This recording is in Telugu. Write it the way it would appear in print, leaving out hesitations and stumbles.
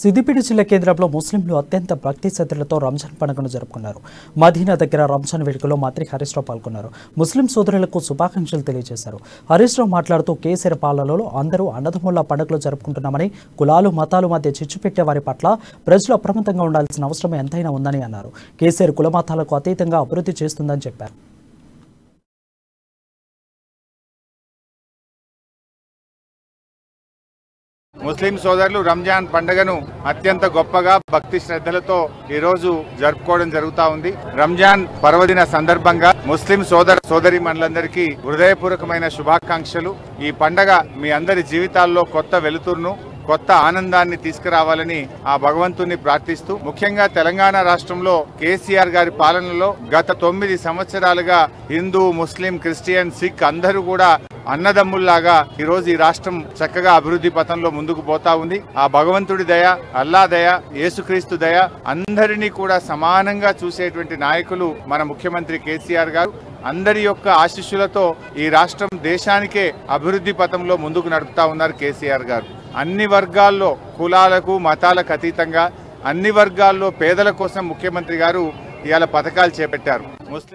సిద్దిపేట జిల్లా కేంద్రంలో ముస్లింలు అత్యంత భక్తి శ్రద్ధలతో రంజాన్ పండుగను జరుపుకున్నారు. మదీనా దగ్గర రంజాన్ వేడుకలో మంత్రి హరీష్ రావు పాల్గొన్నారు. ముస్లిం సోదరులకు శుభాకాంక్షలు తెలియజేశారు. హరీష్ రావు మాట్లాడుతూ కేసీఆర్ పాలనలో అందరూ అన్నదమ్ముల పండుగలు జరుపుకుంటున్నామని, కులాలు మతాలు మధ్య చిచ్చు పెట్టే వారి పట్ల ప్రజలు అప్రమత్తంగా ఉండాల్సిన అవసరం ఎంతైనా ఉందని అన్నారు. కేసీఆర్ కుల మతాలకు అతీతంగా అభివృద్ధి చేస్తుందని చెప్పారు. ముస్లిం సోదరులు రంజాన్ పండుగను అత్యంత గొప్పగా భక్తి శ్రద్ధలతో ఈ రోజు జరుపుకోవడం జరుగుతా ఉంది. రంజాన్ పర్వదిన సందర్భంగా ముస్లిం సోదరీమణులందరికీ హృదయపూర్వకమైన శుభాకాంక్షలు. ఈ పండుగ మీ అందరి జీవితాల్లో కొత్త వెలుతురును, కొత్త ఆనందాన్ని తీసుకురావాలని ఆ భగవంతుని ప్రార్థిస్తూ, ముఖ్యంగా తెలంగాణ రాష్ట్రంలో కేసీఆర్ గారి పాలనలో గత 9 సంవత్సరాలుగా హిందూ, ముస్లిం, క్రిస్టియన్, సిక్ అందరూ కూడా అన్నదమ్ముల్లాగా ఈ రోజు ఈ రాష్ట్రం చక్కగా అభివృద్ధి పథంలో ముందుకు పోతా ఉంది. ఆ భగవంతుడి దయ, అల్లా దయ, యేసుక్రీస్తు దయ, అందరినీ కూడా సమానంగా చూసేటువంటి నాయకులు మన ముఖ్యమంత్రి కేసీఆర్ గారు. అందరి యొక్క ఆశీస్సులతో ఈ రాష్ట్రం దేశానికే అభివృద్ధి పథంలో ముందుకు నడుపుతా ఉన్నారు కేసీఆర్ గారు. అన్ని వర్గాల్లో, కులాలకు మతాలకు అతీతంగా అన్ని వర్గాల్లో పేదల కోసం ముఖ్యమంత్రి గారు ఇవాళ పథకాలు చేపట్టారు. ముస్లిం